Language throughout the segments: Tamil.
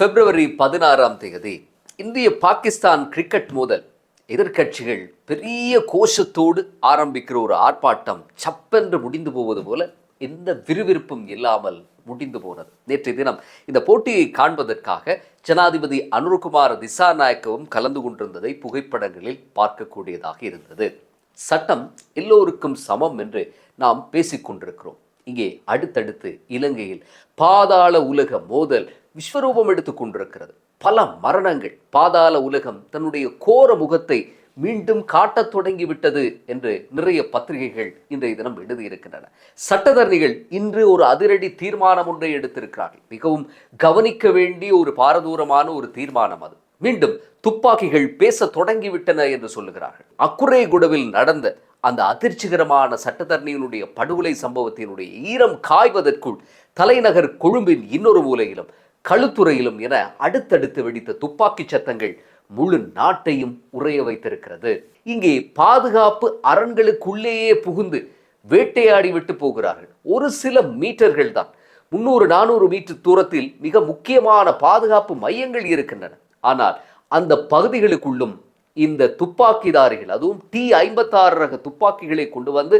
பிப்ரவரி 16ஆம் தேதி இந்திய பாகிஸ்தான் கிரிக்கெட் மோதல். எதிர்க்கட்சிகள் பெரிய கோஷத்தோடு ஆரம்பிக்கிற ஒரு ஆர்ப்பாட்டம் சப்பென்று முடிந்து போவது போல எந்த விறுவிறுப்பும் இல்லாமல் முடிந்து போனது. நேற்றைய தினம் இந்த போட்டியை காண்பதற்காக ஜனாதிபதி அனுர்குமார் திசாநாயக்கவும் கலந்து கொண்டிருந்ததை புகைப்படங்களில் பார்க்கக்கூடியதாக இருந்தது. சட்டம் எல்லோருக்கும் சமம் என்று நாம் பேசிக்கொண்டிருக்கிறோம். இங்கே அடுத்தடுத்து இலங்கையில் பாதாள உலக மோதல் விஸ்வரூபம் எடுத்துக் கொண்டிருக்கிறது. பல மரணங்கள். பாதாள உலகம் தன்னுடைய கோர முகத்தை மீண்டும் காட்டத் தொடங்கிவிட்டது என்று நிறைய பத்திரிகைகள் இன்றைய தினம் எழுதியிருக்கின்றன. சட்டத்தரணிகள் இன்று ஒரு அதிரடி தீர்மானம் ஒன்றை எடுத்திருக்கிறார்கள். மிகவும் கவனிக்க வேண்டிய ஒரு பாரதூரமான ஒரு தீர்மானம் அது. மீண்டும் துப்பாக்கிகள் பேச தொடங்கிவிட்டன என்று சொல்லுகிறார்கள். அக்குரேகுடவில் நடந்த அந்த அதிர்ச்சிகரமான சட்டத்தரணியினுடைய படுகொலை சம்பவத்தினுடைய ஈரம் காய்வதற்குள் தலைநகர் கொழும்பின் இன்னொரு மூலையிலும் களுத்துறையிலும் என அடுத்தடுத்து வெடித்த துப்பாக்கி சத்தங்கள் முழு நாட்டையும் உறைய வைத்திருக்கிறது. இங்கே பாதுகாப்பு அரண்களுக்குள்ளேயே புகுந்து வேட்டையாடி விட்டு போகிறார்கள். ஒரு சில மீட்டர்கள் தான், 300-400 மீட்டர் தூரத்தில் மிக முக்கியமான பாதுகாப்பு மையங்கள் இருக்கின்றன. ஆனால் அந்த பகுதிகளுக்குள்ளும் இந்த துப்பாக்கிதாரிகள், அதுவும் T-56 ரக துப்பாக்கிகளை கொண்டு வந்து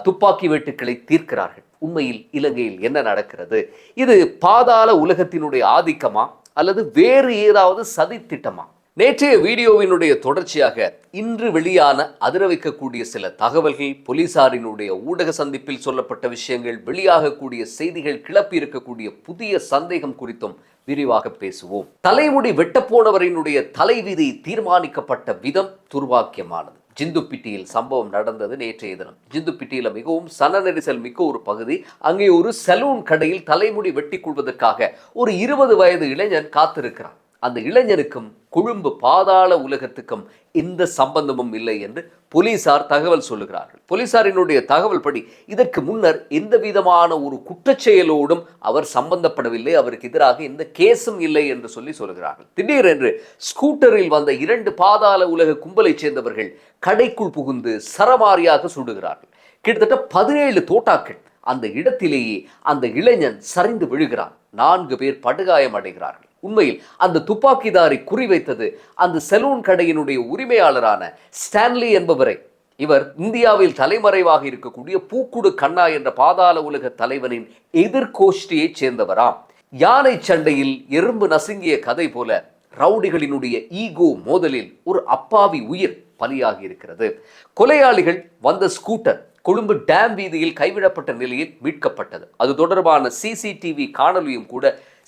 துப்பாக்கி வெட்டுக்களை தீர்க்கிறார்கள். உண்மையில் இலங்கையில் என்ன நடக்கிறது? இது பாதாள உலகத்தினுடைய ஆதிக்கமா அல்லது வேறு ஏதாவது சதி திட்டமா? நேற்றைய வீடியோவினுடைய தொடர்ச்சியாக இன்று வெளியான அதிர வைக்கக்கூடிய சில தகவல்கள், போலீசாரினுடைய ஊடக சந்திப்பில் சொல்லப்பட்ட விஷயங்கள், வெளியாகக்கூடிய செய்திகள், கிளப்பி இருக்கக்கூடிய புதிய சந்தேகம் குறித்தும் விரிவாக பேசுவோம். தலைமுடி வெட்டப்போனவரினுடைய தலைவிதி தீர்மானிக்கப்பட்ட விதம் துர்பாக்கியமானது. ஜிந்துப்பிட்டியில் சம்பவம் நடந்தது நேற்றைய தினம். ஜிந்துப்பிட்டியில் மிகவும் சன நெரிசல் மிக்க ஒரு பகுதி. அங்கே ஒரு சலூன் கடையில் தலைமுடி வெட்டி கொள்வதற்காக ஒரு 20 வயது இளைஞன் காத்திருக்கிறான். அந்த இளைஞனுக்கும் கொழும்பு பாதாள உலகத்துக்கும் எந்த சம்பந்தமும் இல்லை என்று போலீசார் தகவல் சொல்லுகிறார்கள். போலீசாரினுடைய தகவல் படி இதற்கு முன்னர் எந்த விதமான ஒரு குற்றச்செயலோடும் அவர் சம்பந்தப்படவில்லை, அவருக்கு எதிராக எந்த கேஸும் இல்லை என்று சொல்லுகிறார்கள். திடீரென்று ஸ்கூட்டரில் வந்த 2 பாதாள உலக கும்பலைச் சேர்ந்தவர்கள் கடைக்குள் புகுந்து சரமாரியாக சுடுகிறார்கள். கிட்டத்தட்ட 17 தோட்டாக்கள். அந்த இடத்திலேயே அந்த இளைஞன் சரிந்து விழுகிறான். 4 பேர் படுகாயம் அடைகிறார்கள். உண்மையில் அந்த துப்பாக்கிதாரி குறிவைத்தது அந்த செலூன் கடையினுடைய உரிமையாளரான ஸ்டான்லி என்பவரை. இவர் இந்தியாவில் தலைமறைவாக இருக்கக்கூடிய பூக்குடு கண்ணா என்ற பாதாள உலக தலைவனின் எதிர்கோஷ்டியைச் சேர்ந்தவராம். யானை சண்டையில் எறும்பு நசுங்கிய கதை போல ரவுடிகளினுடைய ஈகோ மோதலில் ஒரு அப்பாவி உயிர் பலியாகி இருக்கிறது. கொலையாளிகள் வந்த ஸ்கூட்டர் கொழும்பு டேம் வீதியில் கைவிடப்பட்ட நிலையில் மீட்கப்பட்டது. அது தொடர்பான CCTV காணொலியும் கூட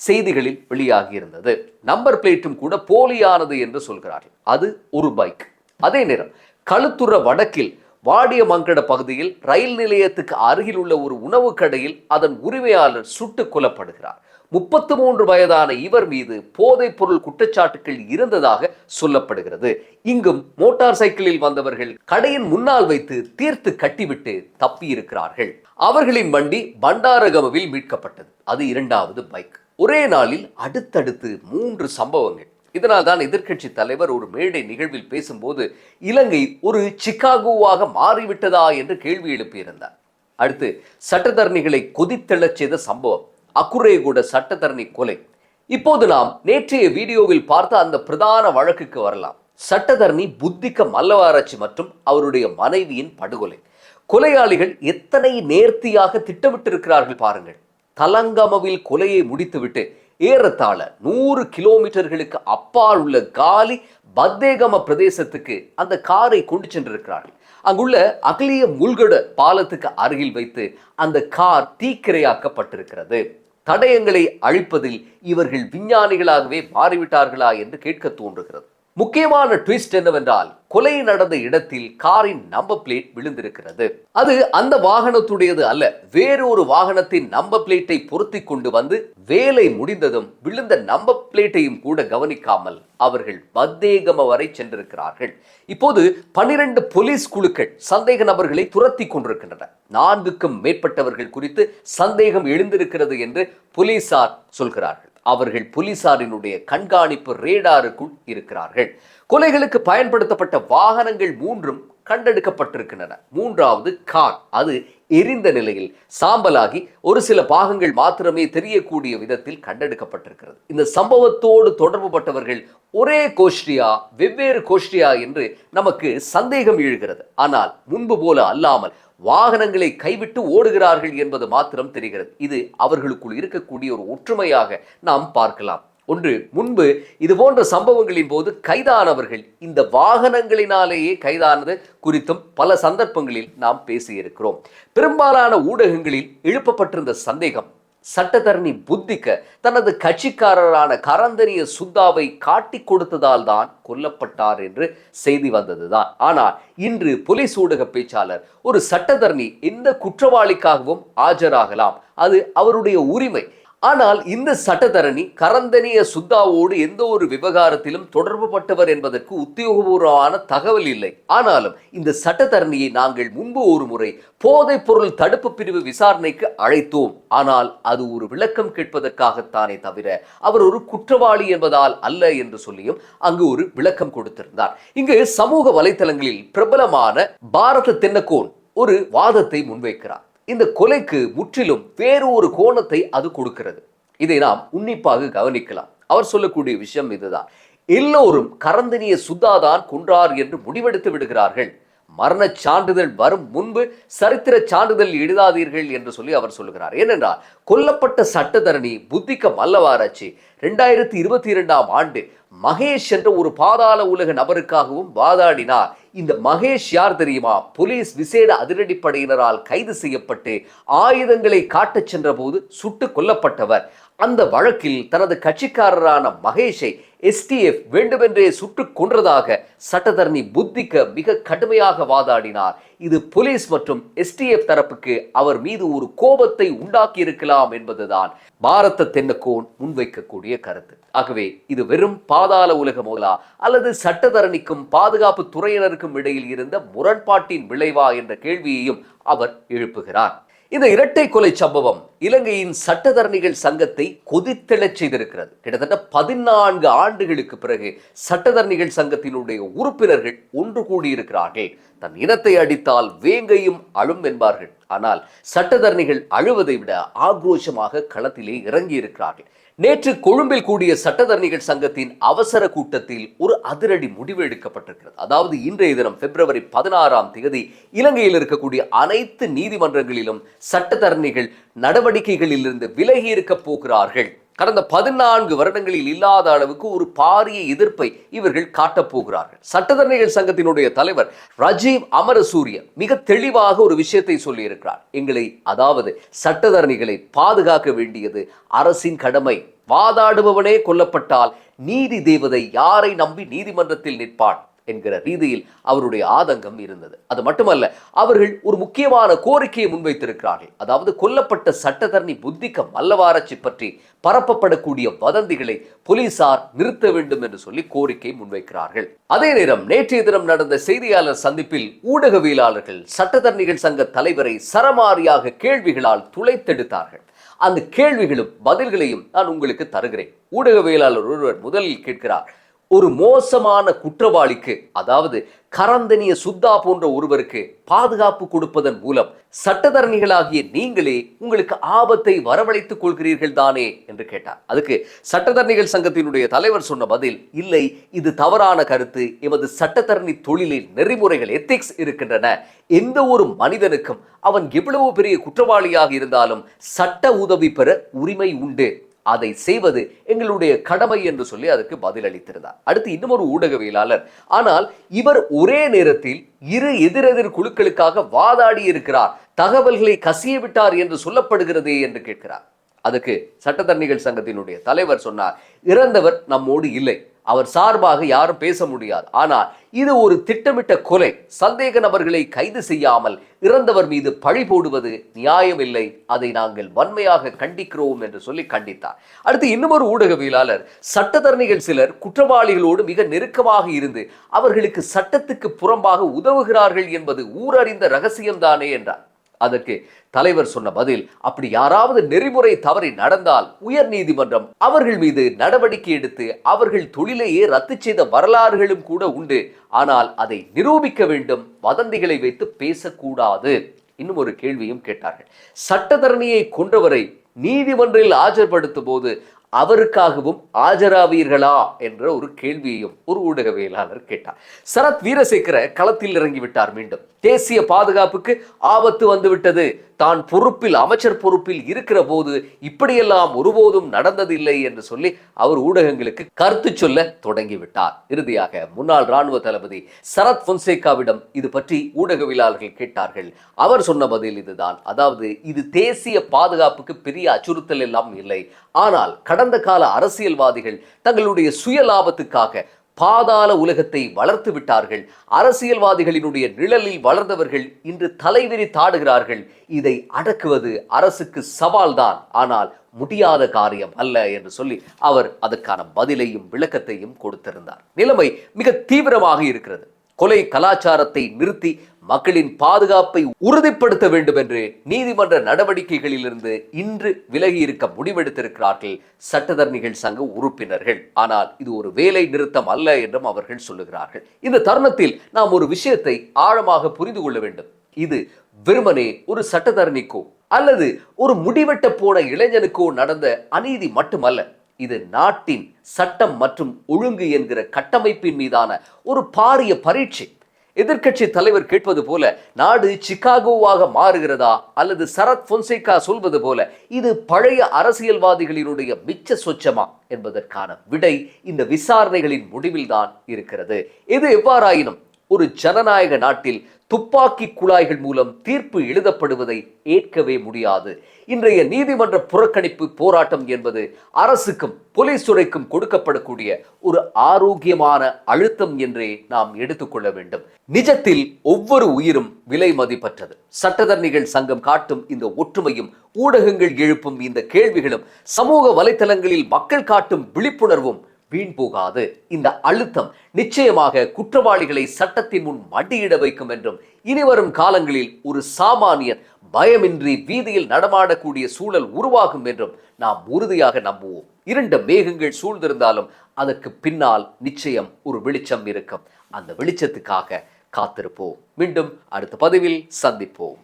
செய்திகளில் வெளியாகி இருந்தது. நம்பர் பிளேட்டும் கூட போலியானது என்று சொல்கிறார்கள். அது ஒரு பைக். அதே நேரம் களுத்துற வடக்கில் வாடியமங்கட பகுதியில் ரயில் நிலையத்துக்கு அருகில் உள்ள ஒரு உணவு கடையில் அதன் உரிமையாளர் சுட்டுக் கொல்லப்படுகிறார். 33 வயதான இவர் மீது போதைப் பொருள் குற்றச்சாட்டுகள் இருந்ததாக சொல்லப்படுகிறது. இங்கும் மோட்டார் சைக்கிளில் வந்தவர்கள் கடையின் முன்னால் வைத்து தீர்த்து கட்டிவிட்டு தப்பி இருக்கிறார்கள். அவர்களின் வண்டி பண்டாரகமவில் மீட்கப்பட்டது. அது 2வது பைக். ஒரே நாளில் அடுத்தடுத்து 3 சம்பவங்கள். இதனால் தான் எதிர்க்கட்சி தலைவர் ஒரு மேடை நிகழ்வில் பேசும்போது இலங்கை ஒரு சிகாகோவாக மாறிவிட்டதா என்று கேள்வி எழுப்பியிருந்தார். அடுத்து சட்டத்தரணிகளை கொதித்தெழச் செய்த சம்பவம், அக்குரேகுட சட்டத்தரணி கொலை. இப்போது நாம் நேற்றைய வீடியோவில் பார்த்த அந்த பிரதான வழக்குக்கு வரலாம். சட்டத்தரணி புத்திக்க மல்லவாராச்சி மற்றும் அவருடைய மனைவியின் படுகொலை. கொலையாளிகள் எத்தனை நேர்த்தியாக திட்டமிட்டிருக்கிறார்கள் பாருங்கள். தலங்கமவில் கொலையை முடித்துவிட்டு ஏறத்தாழ 100 கிலோமீட்டர்களுக்கு அப்பால் உள்ள காலி பத்தேகம பிரதேசத்துக்கு அந்த காரை கொண்டு சென்றிருக்கிறார்கள். அங்குள்ள அகலிய முல்கட பாலத்துக்கு அருகில் வைத்து அந்த கார் தீக்கிரையாக்கப்பட்டிருக்கிறது. தடயங்களை அழிப்பதில் இவர்கள் விஞ்ஞானிகளாகவே மாறிவிட்டார்களா என்று கேட்க தோன்றுகிறது. முக்கியமான ட்விஸ்ட் என்னவென்றால், கொலை நடந்த இடத்தில் காரின் நம்பர் பிளேட் விழுந்திருக்கிறது. அது அந்த வாகனத்துடையது அல்ல, வேறு ஒரு வாகனத்தின் நம்பர் பிளேட்டை பொருத்தி கொண்டு வந்து வேலை முடிந்ததும் விழுந்த நம்பர் பிளேட்டையும் கூட கவனிக்காமல் அவர்கள் பத்தேகம வரை சென்றிருக்கிறார்கள். இப்போது 12 போலீஸ் குழுக்கள் சந்தேக நபர்களை துரத்தி கொண்டிருக்கின்றன. 4க்கும் மேற்பட்டவர்கள் குறித்து சந்தேகம் எழுந்திருக்கிறது என்று போலீசார் சொல்கிறார்கள். அவர்கள் போலீசாரினுடைய கண்காணிப்பு ரேடாருக்குள் இருக்கிறார்கள். கொலைகளுக்கு பயன்படுத்தப்பட்ட வாகனங்கள் 3ம் கண்டெடுக்கப்பட்டிருக்கின்றன. 3வது கார், அது எரிந்த நிலையில் சாம்பலாகி ஒரு சில பாகங்கள் மாத்திரமே தெரியக்கூடிய விதத்தில் கண்டெடுக்கப்பட்டிருக்கிறது. இந்த சம்பவத்தோடு தொடர்பு பட்டவர்கள் ஒரே கோஷ்டியா வெவ்வேறு கோஷ்டியா என்று நமக்கு சந்தேகம் எழுகிறது. ஆனால் முன்பு போல அல்லாமல் வாகனங்களை கைவிட்டு ஓடுகிறார்கள் என்பது மாத்திரம் தெரிகிறது. இது அவர்களுக்குள் இருக்கக்கூடிய ஒரு ஒற்றுமையாக நாம் பார்க்கலாம். ஒன்று, முன்பு இது போன்ற சம்பவங்களின் போது கைதானவர்கள் இந்த வாகனங்களினாலேயே கைதானது குறித்தும் பல சந்தர்ப்பங்களில் நாம் பேசியிருக்கிறோம். பெரும்பாலான ஊடகங்களில் எழுப்பப்பட்டிருந்த சந்தேகம், சட்டத்தரணி புத்திக்க தனது கட்சிக்காரரான கரந்தனிய சுத்தாவை காட்டி கொடுத்ததால் தான் கொல்லப்பட்டார் என்று செய்தி வந்ததுதான். ஆனால் இன்று போலீஸ் ஊடக பேச்சாளர், ஒரு சட்டத்தரணி எந்த குற்றவாளிக்காகவும் ஆஜராகலாம், அது அவருடைய உரிமை. ஆனால் இந்த சட்டத்தரணி கரந்தனிய சுத்தாவோடு எந்த ஒரு விவகாரத்திலும் தொடர்பு பட்டவர் என்பதற்கு உத்தியோகபூர்வமான தகவல் இல்லை. ஆனாலும் இந்த சட்டத்தரணியை நாங்கள் முன்பு ஒரு முறை போதைப் பொருள் தடுப்பு பிரிவு விசாரணைக்கு அழைத்தோம். ஆனால் அது ஒரு விளக்கம் கேட்பதற்காகத்தானே தவிர அவர் ஒரு குற்றவாளி என்பதால் அல்ல என்று சொல்லியும் அங்கு ஒரு விளக்கம் கொடுத்திருந்தார். இங்கு சமூக வலைத்தளங்களில் பிரபலமான பாரத தென்னக்கோன் ஒரு வாதத்தை முன்வைக்கிறார். இந்த கொலைக்கு முற்றிலும் வேறு ஒரு கோணத்தை அது கொடுக்கிறது. இதை நாம் உன்னிப்பாக கவனிக்கலாம். அவர் சொல்லக்கூடிய விஷயம் இதுதான்: எல்லோரும் கரந்தனிய சுத்தாதான் கொன்றார் என்று முடிவெடுத்து விடுகிறார்கள். மரண சான்றிதழ் வரும் முன்பு சரித்திர சான்றிதழ் எழுதாதீர்கள் என்று சொல்லி அவர் சொல்லுகிறார். ஏனென்றால் கொல்லப்பட்ட சட்டத்தரணி புத்திக்க மல்லவாராச்சி 2022 ஆண்டு மகேஷ் என்ற ஒரு பாதாள உலக நபருக்காகவும் வாதாடினார். இந்த மகேஷ் யார் தெரியுமா? போலீஸ் விசேட அதிரடிப்படையினரால் கைது செய்யப்பட்டு ஆயுதங்களை காட்டச் சென்ற போது சுட்டு கொல்லப்பட்டவர். அந்த வழக்கில் தனது கட்சிக்காரரான மகேஷை STF வேண்டுமென்றே சுட்டு கொன்றதாக சட்டத்தரணி புத்திக்க மிக கடுமையாக வாதாடினார். இது போலீஸ் மற்றும் STF தரப்புக்கு அவர் மீது ஒரு கோபத்தை உண்டாக்கி இருக்கலாம் என்பதுதான் பாரத தென்னக்கோன் முன்வைக்கக்கூடிய கருத்து. ஆகவே இது வெறும் பாதாள உலக மோதலா அல்லது சட்டத்தரணிக்கும் பாதுகாப்பு துறையினருக்கும் இடையில் இருந்த முரண்பாட்டின் விளைவா என்ற கேள்வியையும் அவர் எழுப்புகிறார். இந்த இரட்டை கொலை சம்பவம் இலங்கையின் சட்டத்தரணிகள் சங்கத்தை கொதித்தெழச் செய்திருக்கிறது. கிட்டத்தட்ட 14 ஆண்டுகளுக்கு பிறகு சட்டத்தரணிகள் சங்கத்தினுடைய உறுப்பினர்கள் ஒன்று கூடியிருக்கிறார்கள். தன் இனத்தை அடித்தால் வேங்கையும் அழும் என்பார்கள். ஆனால் சட்டத்தரணிகள் அழுவதை விட ஆக்ரோஷமாக களத்திலே இறங்கி இருக்கிறார்கள். நேற்று கொழும்பில் கூடிய சட்டத்தரணிகள் சங்கத்தின் அவசர கூட்டத்தில் ஒரு அதிரடி முடிவு எடுக்கப்பட்டிருக்கிறது. அதாவது இன்றைய தினம் February 16 இலங்கையில் இருக்கக்கூடிய அனைத்து நீதிமன்றங்களிலும் சட்டத்தரணிகள் நடவடிக்கைகளில் இருந்து விலகி இருக்க போகிறார்கள். கடந்த 14 வருடங்களில் இல்லாத அளவுக்கு ஒரு பாரிய எதிர்ப்பை இவர்கள் காட்டப் போகிறார்கள். சட்டத்தரணிகள் சங்கத்தினுடைய தலைவர் ரஜீவ் அமரசூரிய மிக தெளிவாக ஒரு விஷயத்தை சொல்லி இருக்கிறார். எங்களை, அதாவது சட்டத்தரணிகளை பாதுகாக்க வேண்டியது அரசின் கடமை. வாதாடுபவனே கொல்லப்பட்டால் நீதி தேவதை யாரை நம்பி நீதிமன்றத்தில் நிற்பான் என்கிற ரீதியில் அவருடைய ஆதங்கம் இருந்தது. அது மட்டுமல்ல, அவர்கள் ஒரு முக்கியமான கோரிக்கையை முன்வைத்திருக்கிறார்கள். அதாவது கொல்லப்பட்ட சட்டத்தரணி புத்திக்க மல்லவாராச்சி பற்றி பரப்பப்படக்கூடிய வதந்திகளை போலீசார் நிறுத்த வேண்டும் என்று சொல்லி கோரிக்கை முன்வைக்கிறார்கள். அதே நேரம் நேற்றைய தினம் நடந்த செய்தியாளர் சந்திப்பில் ஊடகவியலாளர்கள் சட்டத்தரணிகள் சங்க தலைவரை சரமாரியாக கேள்விகளால் துளைத்தெடுத்தார்கள். அந்த கேள்விகளும் பதில்களையும் நான் உங்களுக்கு தருகிறேன். ஊடகவியலாளர் ஒருவர் முதலில் கேட்கிறார்: ஒரு மோசமான குற்றவாளிக்கு, அதாவது கரந்தனிய சுத்தா போன்ற ஒருவருக்கு பாதுகாப்பு கொடுப்பதன் மூலம் சட்டத்தரணிகளாகிய நீங்களே உங்களுக்கு ஆபத்தை வரவழைத்துக் கொள்கிறீர்கள் தானே என்று கேட்டார். அதுக்கு சட்டத்தரணிகள் சங்கத்தினுடைய தலைவர் சொன்ன பதில்: இல்லை, இது தவறான கருத்து. எமது சட்டத்தரணி தொழிலில் நெறிமுறைகள், எத்திக்ஸ் இருக்கின்றன. எந்த ஒரு மனிதனுக்கும் அவன் எவ்வளவு பெரிய குற்றவாளியாக இருந்தாலும் சட்ட உதவி பெற உரிமை உண்டு. அதை செய்வது எங்களுடைய கடமை என்று சொல்லி அதுக்கு பதிலளித்திருந்தார். அடுத்து இன்னொரு ஊடகவியலாளர், ஆனால் இவர் ஒரே நேரத்தில் இரு எதிரெதிர் குழுக்களுக்காக வாதாடி இருக்கிறார், தகவல்களை கசிய விட்டார் என்று சொல்லப்படுகிறதே என்று கேட்கிறார். அதுக்கு சட்டத்தரணிகள் சங்கத்தினுடைய தலைவர் சொன்னார்: இறந்தவர் நம்மோடு இல்லை, அவர் சார்பாக யாரும் பேச முடியாது. ஆனால் இது ஒரு திட்டமிட்ட கொலை. சந்தேக நபர்களை கைது செய்யாமல் இறந்தவர் மீது பழி போடுவது நியாயமில்லை. அதை நாங்கள் வன்மையாக கண்டிக்கிறோம் என்று சொல்லி கண்டித்தார். அடுத்து இன்னொரு ஊடகவியலாளர், சட்டத்தரணிகள் சிலர் குற்றவாளிகளோடு மிக நெருக்கமாக இருந்து அவர்களுக்கு சட்டத்துக்கு புறம்பாக உதவுகிறார்கள் என்பது ஊரறிந்த ரகசியம்தானே என்றார். அதற்கு தலைவர் சொன்ன பதில்: அப்படி யாராவது நெறிமுறை தவறி நடந்தால் உயர் நீதிமன்றம் அவர்கள் மீது நடவடிக்கை எடுத்து அவர்கள் தொழிலையே ரத்து செய்த வரலாறுகளும் கூட உண்டு. ஆனால் அதை நிரூபிக்க வேண்டும், வதந்திகளை வைத்து பேசக்கூடாது. இன்னும் ஒரு கேள்வியும் கேட்டார்கள். சட்டத்தரணியை கொன்றவரை நீதிமன்றில் ஆஜர்படுத்தும் போது அவருக்காகவும் ஆஜராவீர்களா என்ற ஒரு கேள்வியையும் ஒரு ஊடகவியலாளர் கேட்டார். சரத் வீரசேகர களத்தில் இறங்கிவிட்டார். மீண்டும் தேசிய பாதுகாப்புக்கு ஆபத்து வந்துவிட்டது, தான் பொறுப்பில் அமைச்சர் பொறுப்பில் இருக்கிற போது இப்படியெல்லாம் ஒருபோதும் நடந்ததில்லை என்று சொல்லி அவர் ஊடகங்களுக்கு கருத்து சொல்ல தொடங்கிவிட்டார். இறுதியாக முன்னாள் ராணுவ தளபதி சரத் பொன்சேகாவிடம் இது பற்றி ஊடகவியலாளர்கள் கேட்டார்கள். அவர் சொன்ன பதில் இதுதான். அதாவது இது தேசிய பாதுகாப்புக்கு பெரிய அச்சுறுத்தல் எல்லாம் இல்லை, ஆனால் கடந்த கால அரசியல்வாதிகள் தங்களுடைய சுய லாபத்துக்காக பாதாள உலகத்தை வளர்த்து விட்டார்கள். அரசியல்வாதிகளினுடைய நிழலில் வளர்ந்தவர்கள் இன்று தலைவிரி தாடுகிறார்கள். இதை அடக்குவது அரசுக்கு சவால்தான், ஆனால் முடியாத காரியம் அல்ல என்று சொல்லி அவர் அதற்கான பதிலையும் விளக்கத்தையும் கொடுத்திருந்தார். நிலைமை மிக தீவிரமாக இருக்கிறது. கொலை கலாச்சாரத்தை நிறுத்தி மக்களின் பாதுகாப்பை உறுதிப்படுத்த வேண்டும் என்று நீதிமன்ற நடவடிக்கைகளிலிருந்து இன்று விலகி இருக்க முடிவெடுத்திருக்கிறார்கள் சட்டத்தரணிகள் சங்க உறுப்பினர்கள். ஆனால் இது ஒரு வேலை நிறுத்தம் அல்ல என்றும் அவர்கள் சொல்லுகிறார்கள். இந்த தருணத்தில் நாம் ஒரு விஷயத்தை ஆழமாக புரிந்து கொள்ள வேண்டும். இது வெறுமனே ஒரு சட்டத்தரணிக்கோ அல்லது ஒரு முடிவெட்ட போன இளைஞனுக்கோ நடந்த அநீதி மட்டுமல்ல. இது நாட்டின் சட்டம் மற்றும் ஒழுங்கு என்கிற கட்டமைப்பின் மீதான ஒரு பாரிய பரீட்சை. எதிர்க்கட்சி தலைவர் கேட்பது போல நாடு சிகாகோவாக மாறுகிறதா, அல்லது சரத் பொன்சேகா சொல்வது போல இது பழைய அரசியல்வாதிகளினுடைய மிச்ச சொச்சமா என்பதற்கான விடை இந்த விசாரணைகளின் முடிவில்தான் இருக்கிறது. இது எவ்வாறாயினும் ஒரு ஜனநாயக நாட்டில் துப்பாக்கி குழாய்கள் மூலம் தீர்ப்பு எழுதப்படுவதை ஏற்கவே முடியாது. இன்றைய நீதிமன்ற புறக்கணிப்பு போராட்டம் என்பது அரசுக்கும் போலீஸ் துறைக்கும் கொடுக்கப்படக்கூடிய ஒரு ஆரோக்கியமான அழுத்தம் என்றே நாம் எடுத்துக்கொள்ள வேண்டும். நிஜத்தில் ஒவ்வொரு உயிரும் விலை மதிப்பற்றது. சட்டத்தரணிகள் சங்கம் காட்டும் இந்த ஒற்றுமையும் ஊடகங்கள் எழுப்பும் இந்த கேள்விகளும் சமூக வலைத்தளங்களில் மக்கள் காட்டும் விழிப்புணர்வும் வீண் போகாது. இந்த அழுத்தம் நிச்சயமாக குற்றவாளிகளை சட்டத்தின் முன் மண்டியிட வைக்கும் என்றும் இனிவரும் காலங்களில் ஒரு சாமானியன் பயமின்றி வீதியில் நடமாடக்கூடிய சூழல் உருவாகும் என்றும் நாம் உறுதியாக நம்புவோம். இருண்ட மேகங்கள் சூழ்ந்திருந்தாலும் அதற்கு பின்னால் நிச்சயம் ஒரு வெளிச்சம் இருக்கும். அந்த வெளிச்சத்துக்காக காத்திருப்போம். மீண்டும் அடுத்த பதிவில் சந்திப்போம்.